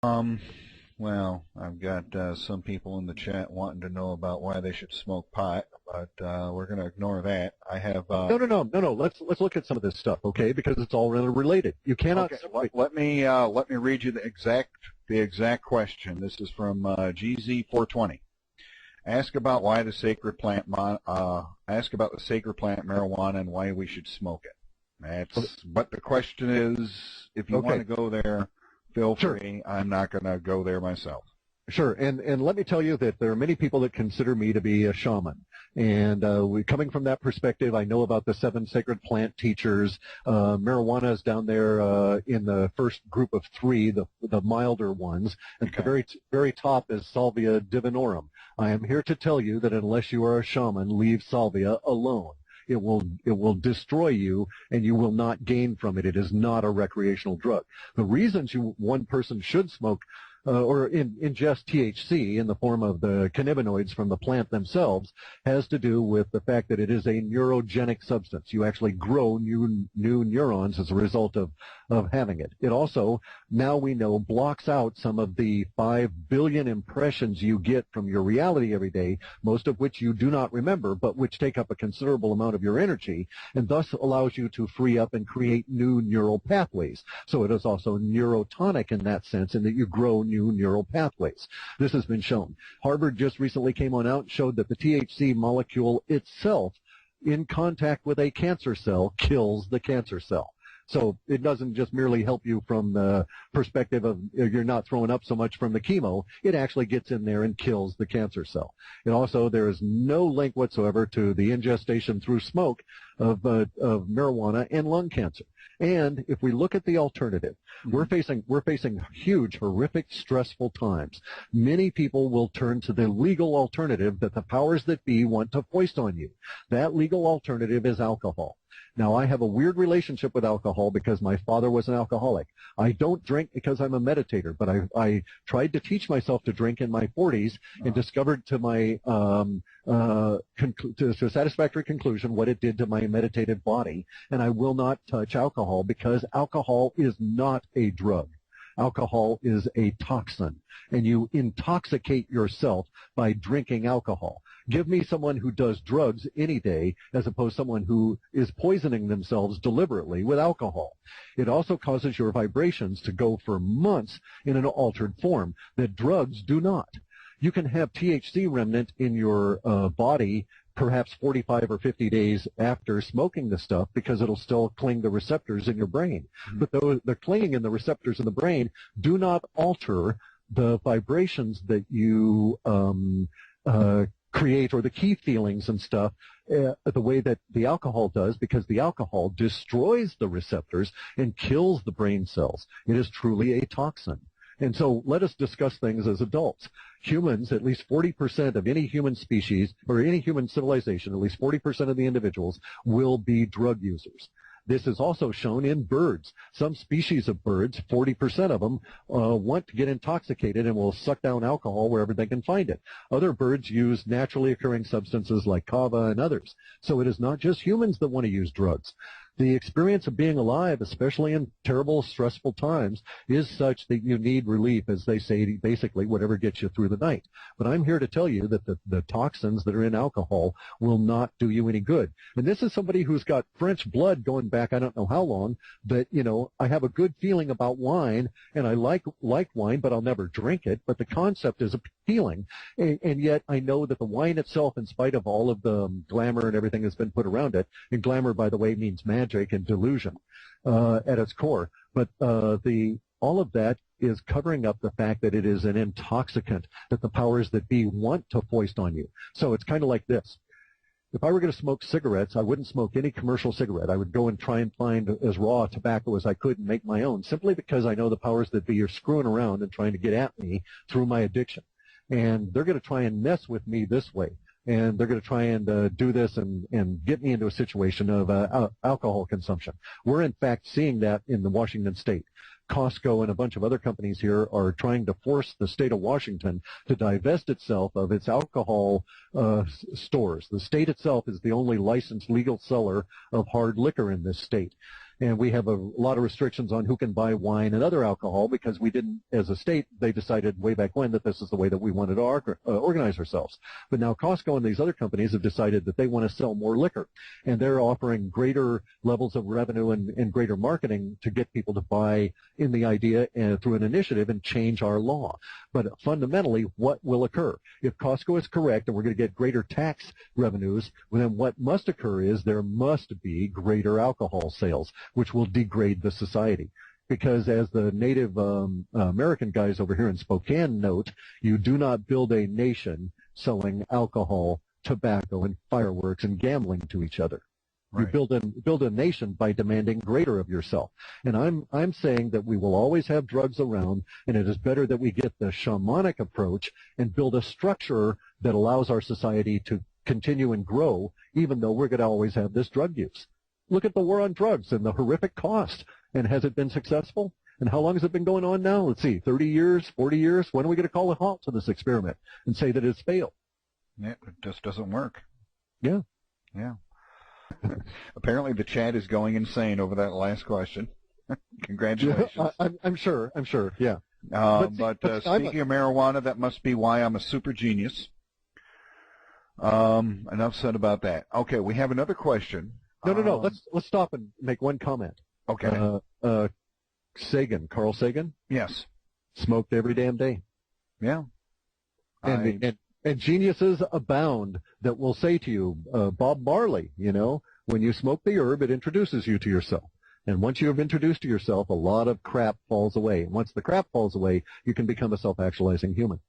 Um, well, I've got some people in the chat wanting to know about why they should smoke pot, but we're going to ignore that. I have No. Let's look at some of this stuff, okay? Because it's all really related. You cannot. okay. Let me read you the exact question. This is from GZ420. Ask about why the sacred plant ask about the sacred plant marijuana and why we should smoke it. But the question is, if you want to go there, feel free. I'm not going to go there myself. Sure, and let me tell you that there are many people that consider me to be a shaman. And coming from that perspective, I know about the 7 sacred plant teachers. Marijuana is down there in the first group of 3, the milder ones. And at the very top is Salvia divinorum. I am here to tell you that unless you are a shaman, leave Salvia alone. It will destroy you, and you will not gain from it. It is not a recreational drug. The reasons one person should smoke or ingest THC in the form of the cannabinoids from the plant themselves has to do with the fact that it is a neurogenic substance. You actually grow new neurons as a result of having it. It also, now we know, blocks out some of the 5 billion impressions you get from your reality every day, most of which you do not remember, but which take up a considerable amount of your energy, and thus allows you to free up and create new neural pathways. So it is also neurotonic in that sense, in that you grow new neural pathways. This has been shown. Harvard just recently came on out and showed that the THC molecule itself, in contact with a cancer cell, kills the cancer cell. So it doesn't just merely help you from the perspective of you're not throwing up so much from the chemo. It actually gets in there and kills the cancer cell. And also, there is no link whatsoever to the ingestion through smoke of marijuana and lung cancer. And if we look at the alternative, we're facing huge, horrific, stressful times. Many people will turn to the legal alternative that the powers that be want to foist on you. That legal alternative is alcohol. Now, I have a weird relationship with alcohol because my father was an alcoholic. I don't drink because I'm a meditator, but I tried to teach myself to drink in my 40s and discovered to my to a satisfactory conclusion what it did to my meditative body. And I will not touch alcohol because alcohol is not a drug. Alcohol is a toxin, and you intoxicate yourself by drinking alcohol. Give me someone who does drugs any day as opposed to someone who is poisoning themselves deliberately with alcohol. It also causes your vibrations to go for months in an altered form that drugs do not. You can have THC remnant in your body perhaps 45 or 50 days after smoking the stuff because it'll still cling to receptors in your brain. But the clinging in the receptors in the brain do not alter the vibrations that you create, or the key feelings and stuff, the way that the alcohol does, because the alcohol destroys the receptors and kills the brain cells. It is truly a toxin. And so let us discuss things as adults. Humans, at least 40% of any human species or any human civilization, at least 40% of the individuals will be drug users. This is also shown in birds. Some species of birds, 40% of them, want to get intoxicated and will suck down alcohol wherever they can find it. Other birds use naturally occurring substances like kava and others. So it is not just humans that want to use drugs. The experience of being alive, especially in terrible, stressful times, is such that you need relief, as they say, basically whatever gets you through the night. But I'm here to tell you that the toxins that are in alcohol will not do you any good. And this is somebody who's got French blood going back I don't know how long, that, you know, I have a good feeling about wine, and I like wine, but I'll never drink it. But the concept is appealing. And yet I know that the wine itself, in spite of all of the glamour and everything that's been put around it, and glamour, by the way, means magic and delusion at its core. But all of that is covering up the fact that it is an intoxicant that the powers that be want to foist on you. So it's kind of like this. If I were going to smoke cigarettes, I wouldn't smoke any commercial cigarette. I would go and try and find as raw tobacco as I could and make my own, simply because I know the powers that be are screwing around and trying to get at me through my addiction. And they're going to try and mess with me this way. And they're going to try and do this and get me into a situation of alcohol consumption. We're, in fact, seeing that in the Washington state. Costco and a bunch of other companies here are trying to force the state of Washington to divest itself of its alcohol stores. The state itself is the only licensed legal seller of hard liquor in this state. And we have a lot of restrictions on who can buy wine and other alcohol because we didn't, as a state, they decided way back when that this is the way that we wanted to organize ourselves. But now Costco and these other companies have decided that they want to sell more liquor. And they're offering greater levels of revenue and greater marketing to get people to buy in the idea through an initiative and change our law. But fundamentally, what will occur? If Costco is correct and we're going to get greater tax revenues, then what must occur is there must be greater alcohol sales, which will degrade the society. Because as the Native American guys over here in Spokane note, you do not build a nation selling alcohol, tobacco, and fireworks and gambling to each other. Right. You build a nation by demanding greater of yourself. And I'm saying that we will always have drugs around, and it is better that we get the shamanic approach and build a structure that allows our society to continue and grow, even though we're going to always have this drug use. Look at the war on drugs and the horrific cost. And has it been successful? And how long has it been going on now? Let's see, 30 years, 40 years? When are we going to call a halt to this experiment and say that it's failed? Yeah, it just doesn't work. Yeah. Yeah. Apparently the chat is going insane over that last question. Congratulations. Yeah, I'm sure, yeah. But speaking of marijuana, that must be why I'm a super genius. Enough said about that. Okay, we have another question. No. Let's stop and make one comment. Okay. Carl Sagan. Yes. Smoked every damn day. Yeah. And geniuses abound that will say to you, Bob Marley, when you smoke the herb, it introduces you to yourself. And once you have introduced to yourself, a lot of crap falls away. And once the crap falls away, you can become a self-actualizing human.